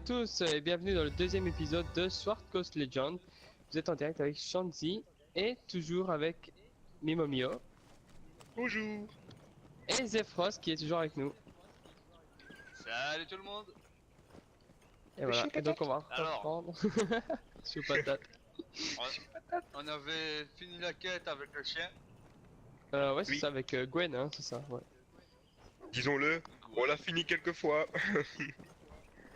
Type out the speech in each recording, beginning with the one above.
tous et bienvenue dans le deuxième épisode de Sword Coast Legend. Vous êtes en direct avec Shanzi et toujours avec Mimomio Bonjour. et Zephyros qui est toujours avec nous. Salut tout le monde. Et voilà, et donc on va Alors. reprendre. Sous patate. On avait fini la quête avec le chien. Ouais, c'est Oui. ça avec Gwen, hein, c'est ça, ouais. Disons-le, on l'a fini quelques fois.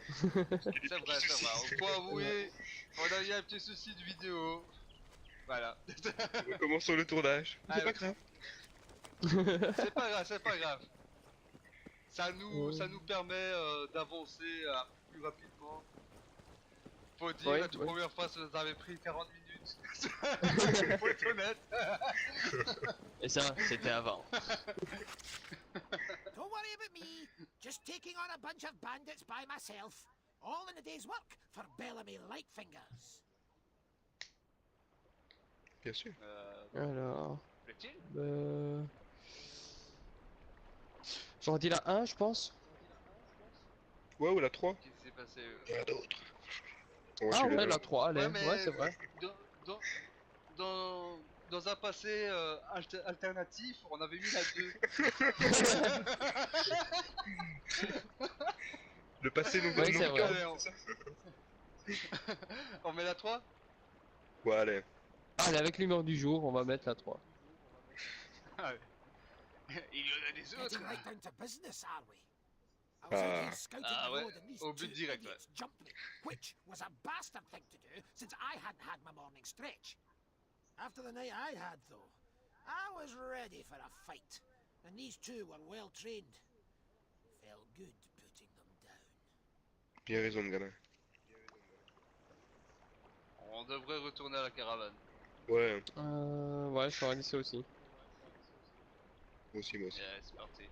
C'est vrai, c'est vrai. On peut avouer, on a eu un petit souci de vidéo. Voilà. Recommençons le tournage. Ah, C'est pas grave. C'est pas grave, c'est pas grave. Ça nous permet d'avancer un peu plus rapidement. Faut dire, Ouais, la toute ouais. première fois, ça nous avait pris 40 minutes. Faut être honnête. Et ça, c'était avant. Don't worry about me. Just taking on a bunch of bandits by myself. All in a day's work for Bellamy Lightfingers. Bien sûr. Alors, Plaît-il j'aurais dit la 1, je pense. Ouais, ou la 3. Qu'est-ce qui s'est passé Il y en a d'autres. Ah ouais, la 3, allez, ouais, c'est vrai. Dans un passé alternatif, on avait mis la 2. Le passé nous Ouais, c'est vrai. regarde, c'est ça. On met la 3. Ouais, allez. Allez, avec l'humeur du jour, on va mettre la 3. Il y en a des autres. Getting right down to business, are we? I was out here scouting Ah, the ouais. road and these Au but two direct, idiots jumped me, which was a bastard thing to do since I hadn't had my morning stretch. After the night I had, though, I was ready for a fight, and these two were well trained. Felt good putting them down. Bien raison, gamin. On devrait retourner à la caravane. Ouais, Ouais, je t'aurais dit ça aussi. moi aussi, moi aussi. C'est parti.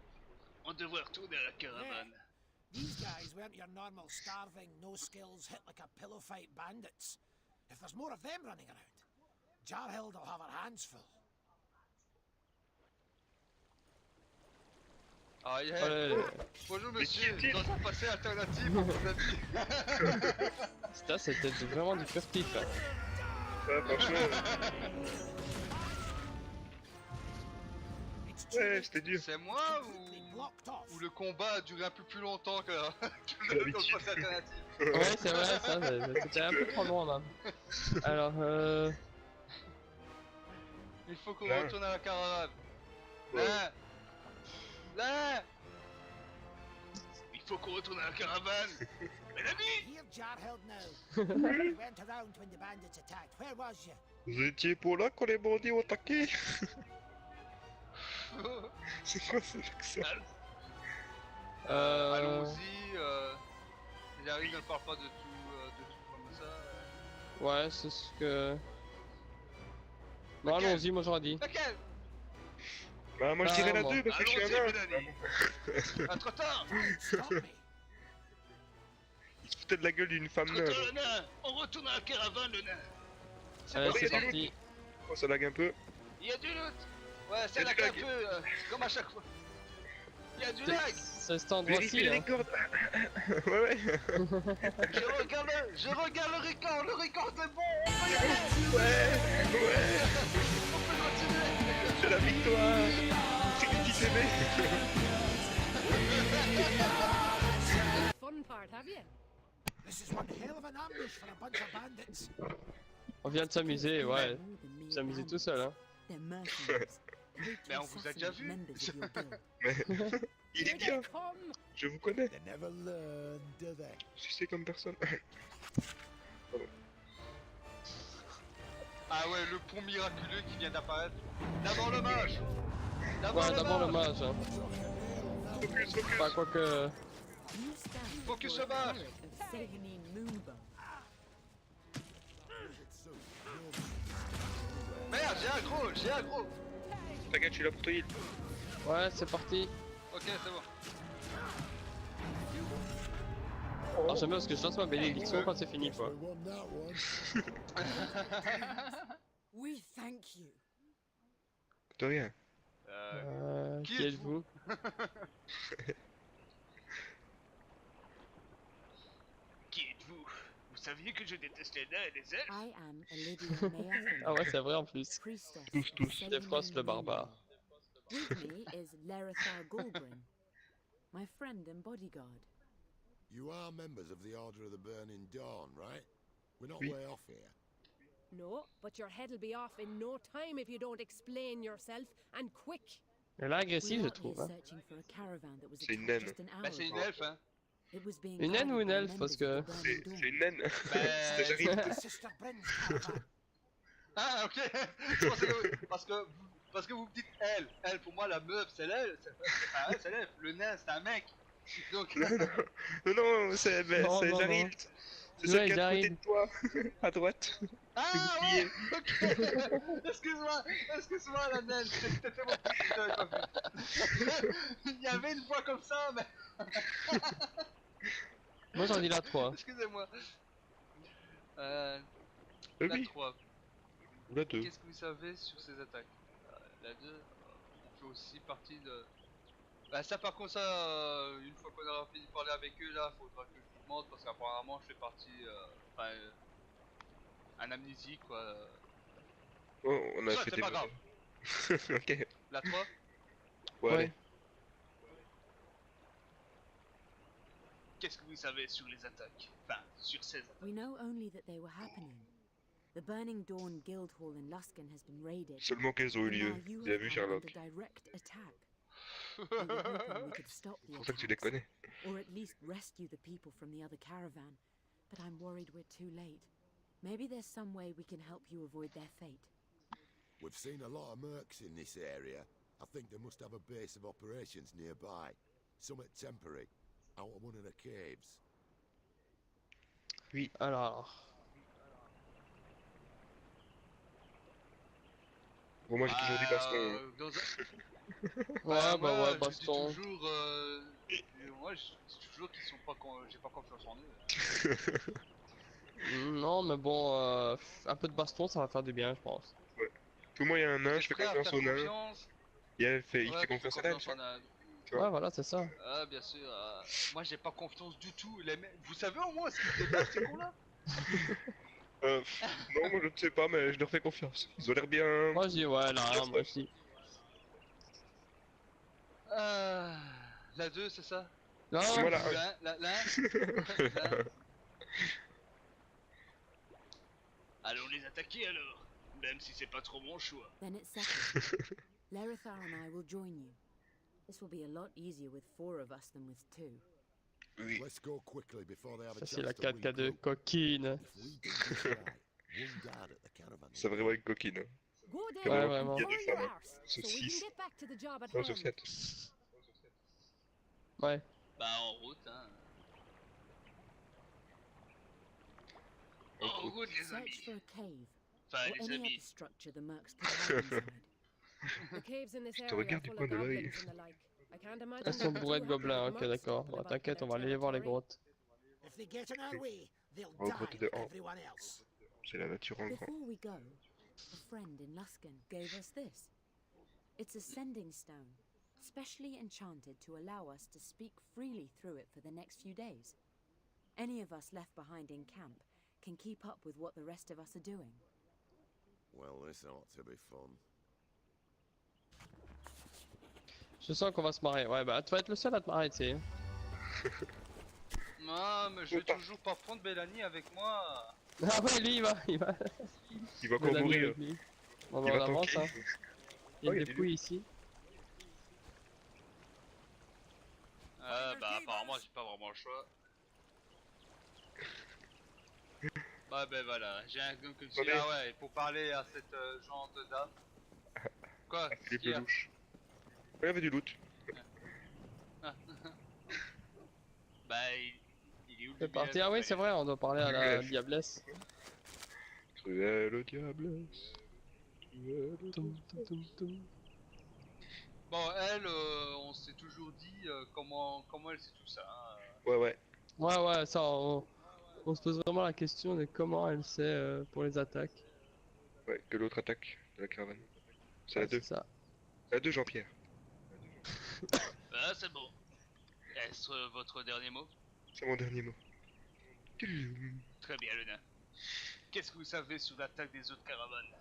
On devrait retourner à la caravane. These guys weren't your normal starving, no skills, hit like a pillow fight bandits. If there's more of them running around, Jarhild will have her hands full. Ah, yeah. Allez, Bonjour monsieur, dans un passé alternatif, à mon avis. ça, c'était vraiment du furtif. Hein. Ouais, franchement, It's too ouais, late. c'était dur. C'est moi Completely blocked off. ou le combat a duré un peu plus longtemps que, que le D'habitude. passé alternatif. Ouais, c'est vrai, ça, c'était un peu trop long, là. Alors, Il faut qu'on Là. retourne à la caravane. Ouais. Là. Là. Il faut qu'on retourne à la caravane. Mes amis. Here, Jarhild now. You went around when the bandits attacked. Where was you? Vous étiez pour là quand les bandits ont attaqué. C'est quoi ce accent? Allons-y. Larry ne parle pas de tout comme ça. ouais, c'est ce que... Bon, Ok. allons-y, moi j'aurais dit. Laquelle? Bah, moi je Ah, dirais la moi. 2 parce que je suis Allons-y, un mes nain. amis. Pas trop tard. Stop me. Il se foutait de la gueule d'une femme Trop neuve. tard, le nain. On retourne à la caravane, le nain. Allez, bon, c'est il y a du parti. Oh, ça lag un peu. Il y a du loot. Ouais, ça Il y a lag du un lag. peu, comme à chaque fois. Il y a du lag. C'est cet endroit-ci, Vérifiez les hein. cordes. Ouais, ouais. Je regarde le record est bon. On peut y aller. Ouais, ouais. On peut continuer. C'est la victoire. C'est le petit bébé. Fun part, have you? This is one hell of an ambush for a bunch of bandits. On vient de s'amuser, ouais. S'amuser tout seul, hein. Mais on vous a déjà vu. Mais il est bien. Come! Je vous connais. They never learn, do they? Je sais comme personne. Ah ouais, le pont miraculeux qui vient d'apparaître. D'abord le mage. Ouais, d'abord le mage, hein. Focus, focus. Enfin, quoique... Focus le mage. Merde, j'ai un gros. T'inquiète, je suis là pour te heal. Ouais, c'est parti. Ok, c'est bon. Alors j'aime bien parce que je lance ma bénédiction quand c'est fini, quoi. We thank you. De rien. Qui Qui êtes-vous? Qui saviez que je déteste les nains et les elfes? I am Lydia Mayathan, Ah ouais, c'est vrai en plus. priestess Tous. of Defrost le Saelimane barbare. With me is Lerithar Gulgrin, my friend and bodyguard. You are members of the Order of the Burning Dawn, right? We're not Oui. way off here. No, but your head'll be off in no time if you don't explain yourself, and quick. Elle est agressive, We're je out here trouve. Hein. searching for a caravan that was C'est une attacked naine. just an hour Bah c'est une ago. elfe, hein. It was being Une naine guarded ou une by elfe, parce members of the que- Burning C'est Dawn. une naine. Bah, C'était Jaril. Sister Bryn's caravan. Ah ok. parce que vous me dites elle. Elle pour moi la meuf c'est l'elle. Ah ouais, c'est l'elfe. Le nain c'est un mec. Donc. Non, c'est Non, non, Jaril. non. C'est Ouais, celle qui est à côté Jaril. de toi, à droite. Ah bouclier. ouais. Ok. Excuse-moi la naine. C'était mon petit, j'avais pas vu. Il y avait une voix comme ça mais. Moi j'en dis la 3. Excusez-moi. La Oui, 3. ou la 2. Qu'est-ce que vous savez sur ces attaques? La 2, on fait aussi partie de... Bah ça par contre ça, une fois qu'on aura fini de parler avec eux là, faudra que je vous demande parce qu'apparemment je fais partie... un amnésique quoi. Oh, on a Ça, fait c'est des... pas grave. Ok. La 3, Ouais, allez. qu'est-ce que vous savez sur les attaques? Enfin, sur ces attaques. We know only that they were happening. The Burning Dawn Guildhall in Luskan has been raided. Seulement qu'elles ont eu and lieu. now you Vous avez have vu, come Charlotte. under direct attack. We were hoping we could stop C'est the pour ça que tu les attacks, connais. or at least rescue the people from the other caravan, but I'm worried we're too late. Maybe there's some way we can help you avoid their fate. We've seen a lot of mercs in this area. I think they must have a base of operations nearby. Summit temporary, out of one of the caves. Alors, Bon, moi j'ai toujours dit baston. Dans ouais, moi, bah ouais, je baston. dis toujours, moi je dis toujours qu'ils sont pas j'ai pas confiance en eux. Non, mais bon, un peu de baston, ça va faire du bien, je pense. Tout moi il y a un nain, je fais Frère, confiance t'as au nain. confiance? Et elle fait, il Ouais, fait tu fais confiance à elle. en un. Tu vois. Ouais, voilà, c'est ça. Ah bien sûr, moi j'ai pas confiance du tout. Vous savez au moins ce qu'ils dépassent ces cons là? Non, moi je ne sais pas, mais je leur fais confiance. Ils ont l'air bien. Moi je dis ouais, là, moi je dis. La 2 c'est ça? Non, Voilà. La 1. Allons les attaquer alors, même si c'est pas trop mon choix. Then it's settled. Lerithar and I will join you. This will be a lot easier with 4 of us than with 2. Oui. Let's go quickly before they have a ça chance c'est la to 4K de regroup. coquine. If we do this right, one guard at the caravan. C'est vraiment une coquine. Hein. Go Ouais, down vraiment. and Il y a cover des your femmes, arse, sur so we can six. get back to the job at Non, sur hand. 7. Ouais. Bah en route hein. En route les Search amis. for a cave, Enfin or les any other amis. structure the mercs could hide inside. The caves in this te area are regarde du full coin of de l'œil. goblins and the like. I can't imagine Elles sont they're bourrées too de happy gobelins, with ok the mercs d'accord. stopping Bon, about t'inquiète, on va their aller voir les territory. grottes. If they get in our way, they'll Oh, die côté de like Han. everyone else. C'est la nature en grand. Before we go, a friend in Luskan gave us this. It's a sending stone, specially enchanted to allow us to speak freely through it for the next few days. Any of us left behind in camp can keep up with what the rest of us are doing. Well, this ought to be fun. Je sens qu'on va se marrer. Ouais, bah tu vas être le seul à te marrer, tu sais. Non mais je vais toujours pas prendre Bellany avec moi. Ah ouais, lui il va. Il va Il encore va mourir. avec lui. Bon, Il bah, va on avance, tanker. hein. Il y Oh, il y a a des des dépouilles ici. Bah apparemment j'ai pas vraiment le choix. Bah ben voilà, j'ai un gun que tu Attendez. ah ouais, pour parler à cette genre de dame. Quoi? Philippe Qu'est-ce qu'il y a? Lelouch. Ouais, il y avait du loot. Bah il est où le C'est billet, parti. Ah oui, c'est vrai, on doit parler à la Bref. diablesse. Cruel diablesse. Cruel Toum, toum, toum, toum. Bon elle, on s'est toujours dit comment elle sait tout ça. Hein. Ouais. Ouais, ouais, ça, on se pose vraiment la question de comment elle sait pour les attaques. Ouais, que l'autre attaque de la caravane. C'est la Ouais, 2. c'est ça. La 2, Jean-Pierre. Ah c'est bon. Est-ce votre dernier mot? C'est mon dernier mot. Très bien, le nain. Qu'est-ce que vous savez sur l'attaque des autres caravanes?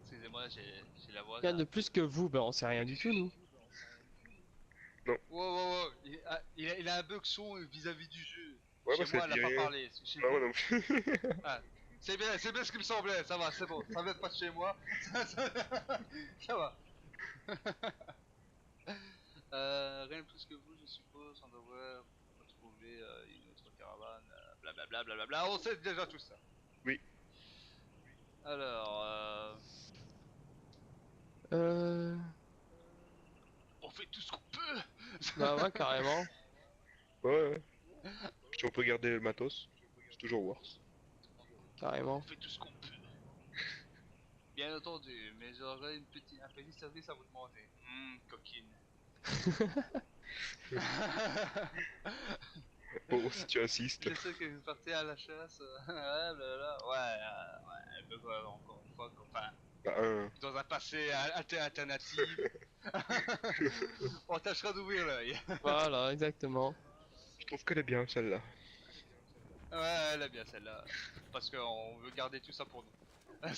Excusez-moi, j'ai la voix. Rien là. de plus que vous, ben on sait rien du tout, nous. Wow. Il a un bug son vis-à-vis du jeu. Ouais, Chez bah, ça moi, elle dit a pas rien. parlé. Chez Non, vous- non plus. Ah, c'est bien ce qui me semblait. Ça va, c'est bon. Ça vient pas de chez moi. Ça va. Rien de plus que vous, je suppose. On devrait retrouver une autre caravane. Blablabla. On sait déjà tout ça. Oui. Alors, Euh... on fait tout ce qu'on peut. Bah ouais, carrément. Ouais. Si on peut garder le matos, c'est toujours worse. Carrément. On fait tout ce qu'on peut. Bien entendu, mais j'aurais un petit service à vous demander. Coquine. Bon, si tu insistes. Je sais que vous partez à la chasse. Ouais, mais voilà, encore une fois, enfin, Bah, dans un passé alternatif, on tâchera d'ouvrir l'œil. Voilà, exactement. je trouve qu'elle est bien, celle-là. Ouais, elle est bien celle-là. Parce qu'on veut garder tout ça pour nous.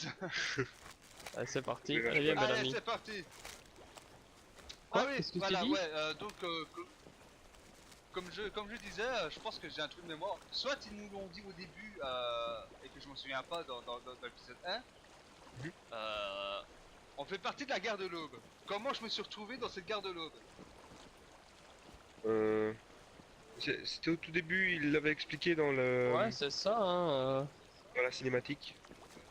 Allez, c'est parti. Oui, Allez, bel Allez, ami. c'est parti. Quoi? Ah oui, Qu'est-ce que tu voilà, dis? ouais, donc, comme je disais, je pense que j'ai un truc de mémoire. Soit ils nous l'ont dit au début, et que je m'en souviens pas dans l'épisode 1. Mhm. On fait partie de la guerre de l'Aube. Comment je me suis retrouvé dans cette guerre de l'Aube? C'était au tout début, il l'avait expliqué dans le Ouais, c'est ça, hein. dans la cinématique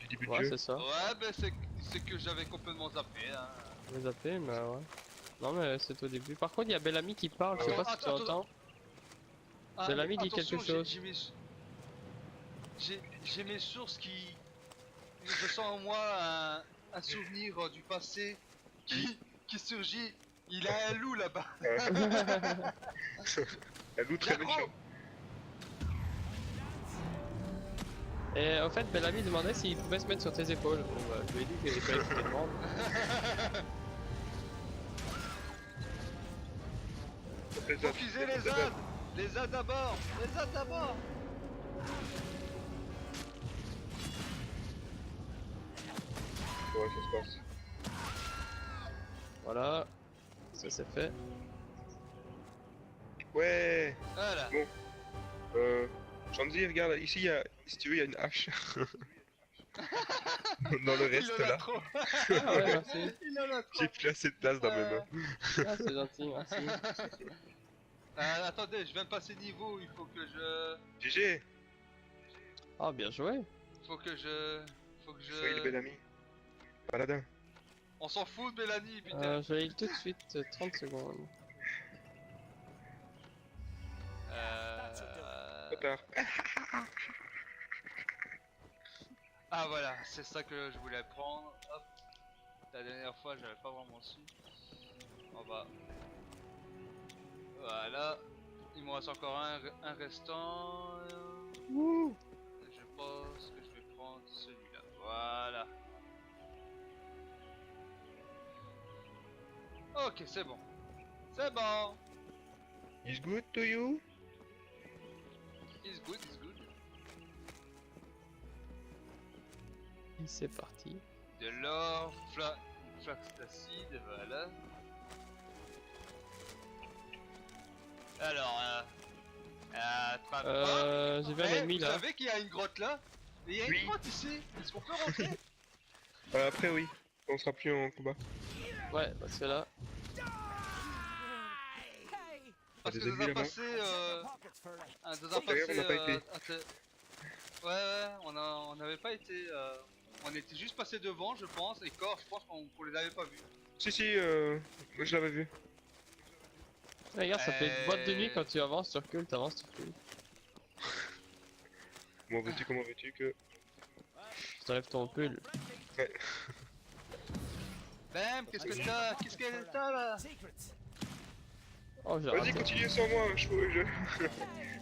du début Ouais, de jeu. c'est ça. Ouais, ben c'est que j'avais complètement zappé. Hein. Je les zappé, mais ouais. Non, mais c'est au début. Par contre, il y a Bellamy qui parle, je sais Attends, pas si tu attends, entends. Ah, Bellamy dit attention, quelque chose. J'ai mes sources qui. Je sens en moi un souvenir du passé qui surgit. Il a un loup là-bas. Un loup très Bien méchant. gros. Et en fait, Bellamy demandait s'il pouvait se mettre sur tes épaules. Bon, bah, je lui ai dit qu'il fallait qu'il demande. Focusez les ânes. Les ânes d'abord. Les ânes d'abord. Ouais, ça se passe. Voilà. Ça c'est fait. Ouais. Voilà. Shanzi, regarde, ici, si tu veux, il y a une hache. Dans le Il reste en a là, trop. Ah ouais, merci. Il en a trop. j'ai plus assez de place dans mes mains. Ah, c'est gentil, merci. Attendez, je viens de passer niveau. Il faut que je. GG, Ah, bien joué. Faut que je. soyez le bel ami. Paladin. On s'en fout de Mélanie, putain. Je vais tout de suite 30 secondes. Trop tard. Ah voilà, c'est ça que je voulais prendre. Hop. La dernière fois, j'avais pas vraiment su. On va. Voilà. Il me reste encore un restant. Je pense que je vais prendre celui-là. Voilà. Ok, c'est bon. C'est bon. Is good to you? It's good, it's good. Et c'est parti. De l'or, flax d'acide, voilà. Alors, J'ai vers l'ennemi vous là. savez qu'il y a une grotte là? Mais il y a Oui. une grotte ici. Est-ce qu'on peut rentrer? Après, oui. On sera plus en combat. Ouais, bah c'est là. Parce que des dans ennemis un là-bas. passé, dans un D'ailleurs, passé, on n'a pas été. ouais, on n'avait pas été, on était juste passé devant, je pense, et Corps, je pense qu'on les avait pas vus. Si, moi je l'avais vu. Regarde, ça fait une boîte de nuit quand tu avances, tu recules, t'avances, tu recules. Comment veux-tu que. Je t'enlève ton pull. Bam, qu'est-ce qu'elle t'a là? Oh, j'ai Vas-y, raté. continue sans moi, je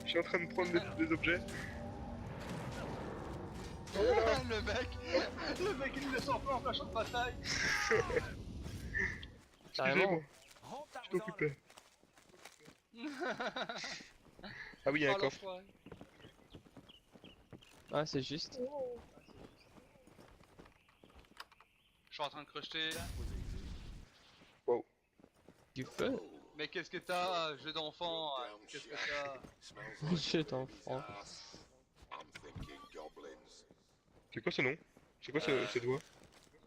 suis en train de prendre des objets. Le mec il le sent pas en plein champ de bataille. Carrément. Excusez-moi, je suis occupé. Ah oui, il y a un Oh, coffre. l'enfoiré. Ah, c'est juste. Je suis en train de crocheter. Du feu. Mais qu'est-ce que t'as, jeu d'enfant? Qu'est-ce que t'as? Jeu d'enfant. I'm thinking goblins. C'est quoi ce nom? C'est quoi cette voix?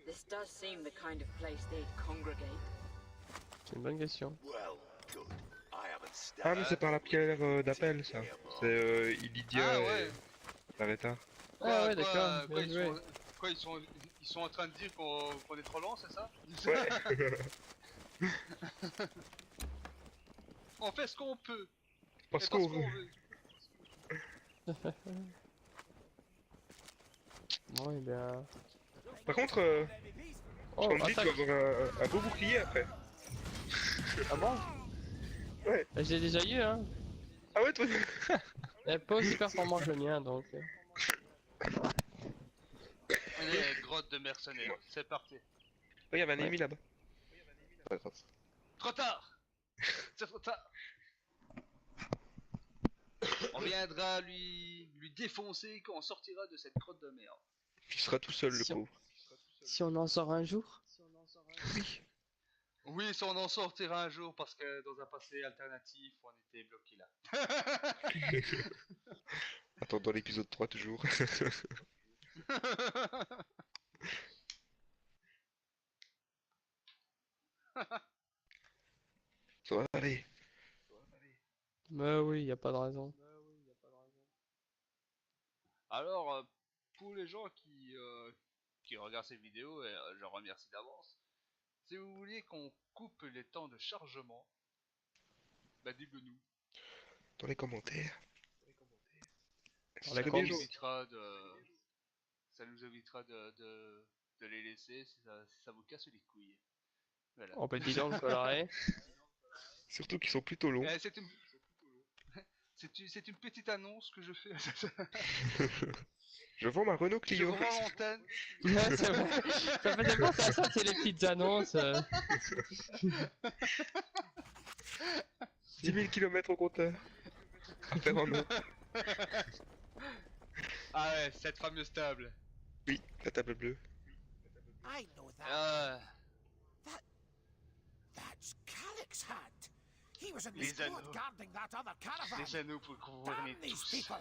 This does seem the kind of place they'd congregate. C'est une bonne question. Well, good. I haven't Ah, stabbed. mais c'est par la pierre d'appel, ça. C'est Illidia Ah ouais. et Lareta. Ah ouais, d'accord. Quoi, Bien joué. ils sont en train de dire qu'on est trop lent, c'est ça? Ouais. On fait ce qu'on peut. Parce et qu'on qu'on veut. veut. Bon, et bien. Par contre, Oh, Shandy attaque. doit avoir un beau bouclier après. Ah bon? Ouais. Bah, j'ai déjà eu, hein. Ah ouais, toi? Elle est pas aussi performant que le mien, donc. Allez, grotte de mercenaires, c'est parti. Oh, il y avait un Ouais. ennemi là-bas. Pas grave. Trop tard. C'est trop tard. On viendra lui défoncer quand on sortira de cette grotte de merde. Il sera tout seul, le Si on- pauvre. Si on en sort un jour. Oui. Oui, si on en sortira un jour, parce que dans un passé alternatif, on était bloqué là. Attends, dans l'épisode 3 toujours. Ça va aller. Mais oui, y a pas de raison. Alors, pour les gens qui regardent cette vidéo, et je leur remercie d'avance, si vous voulez qu'on coupe les temps de chargement, bah dites-le nous. Dans les commentaires. Dans Ça les serait Ça bien nous commentaires. gentil. évitera ça nous évitera de les laisser si ça vous casse les couilles. Voilà. Oh, bah dis donc, Coloré. Surtout qu'ils sont plutôt longs. C'est une... c'est une petite annonce que je fais. Je vends ma Renault Je Clio. revends l'antenne. Ouais, c'est vrai. Ça faisait penser à ça, c'est les petites annonces. 10 000 km au compteur. À faire en eau. Ah ouais, cette fameuse table. Oui, la table bleue. I know that. Ah, That's Calyx's hat. He was in the Les squad anneaux. guarding that other caravan. les anneaux pour gouverner Damn these tous. people.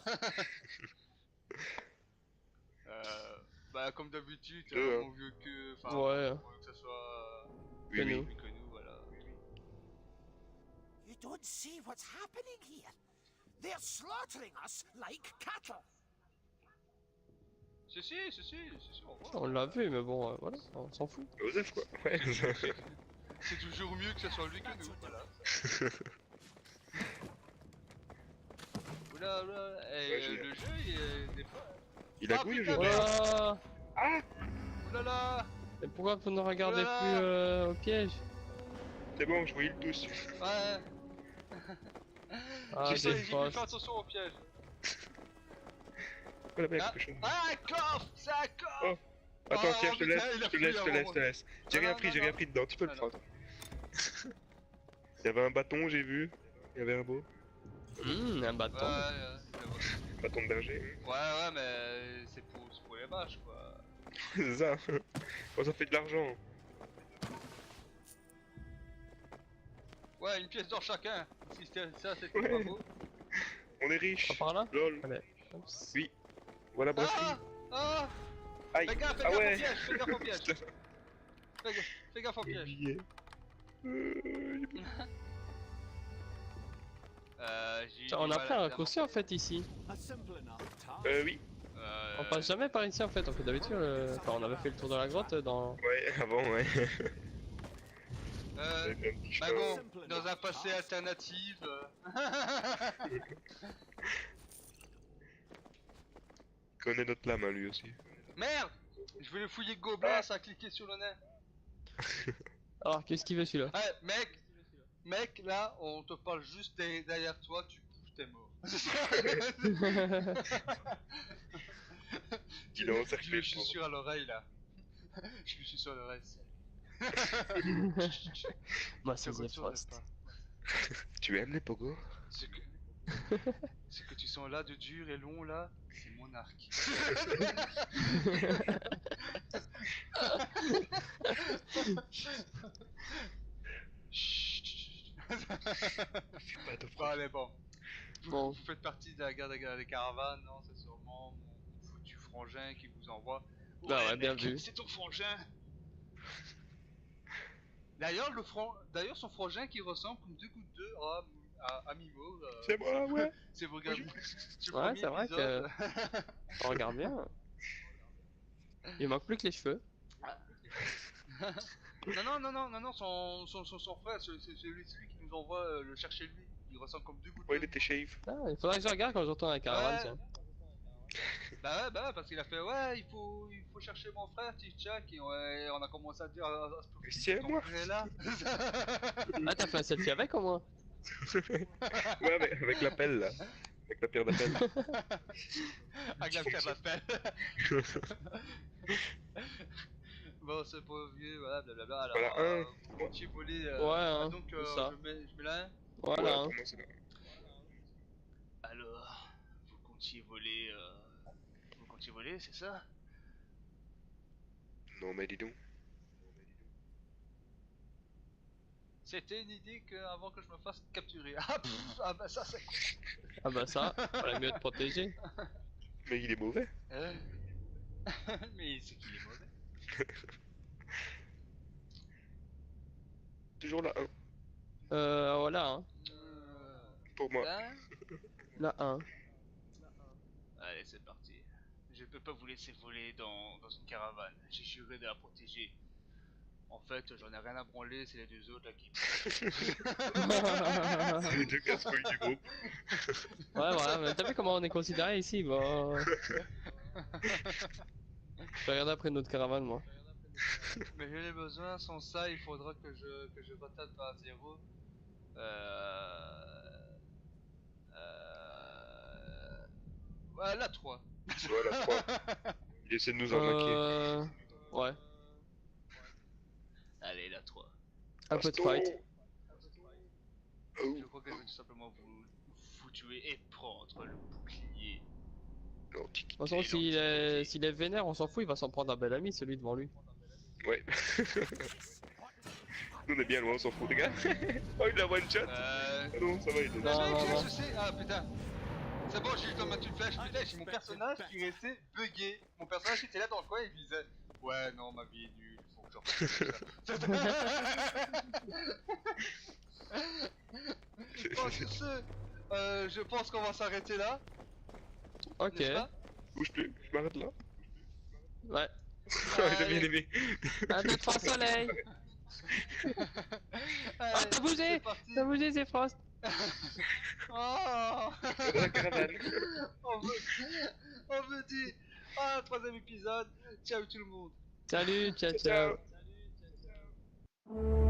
Bah comme d'habitude, Deux, mon vieux que... Enfin, Ouais. mon vieux que ça soit... Oui, oui. nous. plus que nous, voilà. You don't see what's happening here. They're slaughtering us like cattle. Si, on voit. On l'a vu, mais bon, voilà, on s'en fout. Osef quoi. Ouais. C'est toujours mieux que ça soit lui que nous, voilà. Oula, oula, Ouais, j'ai- le jeu, il est des fois... Il a Ah, gouillé le putain, jeu. Oh, Ah, Oulala. et pourquoi vous ne regardez Voilà. plus au piège? c'est bon, je voyais le dessus. Ouais. Ah, J'ai des fait frosts. attention au piège. Oh là-bas, il y a Ah, quelque chose. un coffre. C'est un coffre. Oh. Attends, Oh, tiens, je te putain, laisse, il a je te pris laisse, je te avant laisse, moi. je te laisse. J'ai Non, rien non, pris, non, j'ai rien non. pris dedans, tu peux le Non, non. prendre. Il y avait un bâton, j'ai vu. Il y avait un beau Un bâton. bâton de berger. Ouais, mais c'est pour les vaches, quoi. C'est ça. Oh, ça fait de l'argent. Ouais, une pièce d'or chacun. Si ça, c'est Ouais. pas beau. On est riche. Pas par là? Lol. Allez. Oups. Oui. Voilà, brasserie. Ah, Aïe. fais gaffe Ah au ouais. piège, fais gaffe au piège. Putain, Fais gaffe au j'ai piège. oublié. J'ai Tiens, on du a mal fait à un faire raccourci en fait ici. A simple enough task. Oui. On passe jamais par ici en fait, on fait d'habitude. Enfin, on avait fait le tour de la grotte dans. Ouais, avant, ouais. Euh, J'avais fait un petit bah chemin. bon, dans un passé alternatif. Il connaît notre lame, hein, lui aussi. Merde! Je voulais fouiller le gobelin, ça a cliqué sur le nez. Alors, qu'est-ce qu'il veut celui-là? Mec, là, on te parle juste derrière toi, tu pousses, t'es mort. Il est encerclé, Je le suis pauvre. sûr à l'oreille là. Je suis sur l'oreille. Moi, Je c'est The retourne Frost. pas. Tu aimes les pogos? Ce que... Ce que tu sens là de dur et long là, c'est mon arc. Chut. Fais pas de Bon, allez, bon. Bon. Vous faites partie de la garde des caravanes, non? C'est sûrement mon foutu frangin qui vous envoie. Bah ouais, bien mec, vu. c'est ton frangin. D'ailleurs, son frangin qui ressemble comme deux gouttes d'eau à Mimo. C'est moi, ouais. C'est vos gars. Oui. C'est le Ouais, premier c'est vrai épisode. On regarde bien. Il manque plus que les cheveux. Non, son frère, c'est celui qui nous envoie le chercher lui. Il ressemble comme deux gouttes Ouais, il d'eau. était shave. Ah, il faudrait que je regarde quand je retourne à la caravane, Ouais. tiens. Bah ouais, parce qu'il a fait ouais, il faut chercher mon frère, Tic-Tac, et ouais, on a commencé à dire à se Mais c'est ton moi. frère est là. Ah, t'as fait un selfie avec au moins? Ouais, avec la pelle là. Avec la pierre d'appel. Avec la pierre d'appel. Bon, c'est pas vieux, voilà, blablabla. Alors, Voilà, un. vous comptiez voler. Ouais, hein, donc, c'est ça. je mets là. Voilà. Ouais, hein. pour moi, c'est là. Alors, vous comptiez voler. Vous comptiez voler, c'est ça? Non, mais dis donc. C'était une idée avant que je me fasse capturer. Ah, ah bah ça c'est con. Ah bah ça, fallait mieux te protéger. Mais il est mauvais. Mais c'est qu'il est mauvais. Toujours là, un. Voilà, hein. Pour moi. Là. Là, un. Allez, c'est parti. Je peux pas vous laisser voler dans une caravane. J'ai juré de la protéger. En fait, j'en ai rien à branler, c'est les deux autres là qui. C'est les deux casse-couilles du groupe. Ouais, voilà, mais t'as vu comment on est considéré ici, bon. Je vais regarder après notre caravane, moi. Mais j'ai les besoins, sans ça, il faudra que je retape à zéro. Ouais, la 3. Voilà, 3. Il essaie de nous arnaquer. Ouais. Allez, la 3. Un peu de Baston. fight. Oh. Je crois que je vais tout simplement vous tuer et prendre le bouclier. Non, De toute façon, s'il est vénère, on s'en fout, il va s'en prendre un bel ami, celui devant lui. Ouais. Nous on est bien loin, on s'en fout, les gars. Oh, il a one shot. Ah non, ça va, il est Non, non. Ah putain. C'est bon, j'ai eu le temps de mettre une flèche. Putain, j'ai mon personnage qui restait bugué. Mon personnage qui était là dans le coin et il disait ouais, non, ma vie est nulle, faut que je refasse ça. Bon, sur ce, je pense qu'on va s'arrêter là. Ok. N'est-ce pas? Bouge plus, je m'arrête là. Ouais. J'ai bien aimé. 1, 2, 3, soleil. Ah, t'as bougé. T'as bougé, c'est Frost. Oh. Dans la caravane. On me dit, ah, 3ème épisode, ciao tout le monde. Salut, ciao, Ciao. ciao.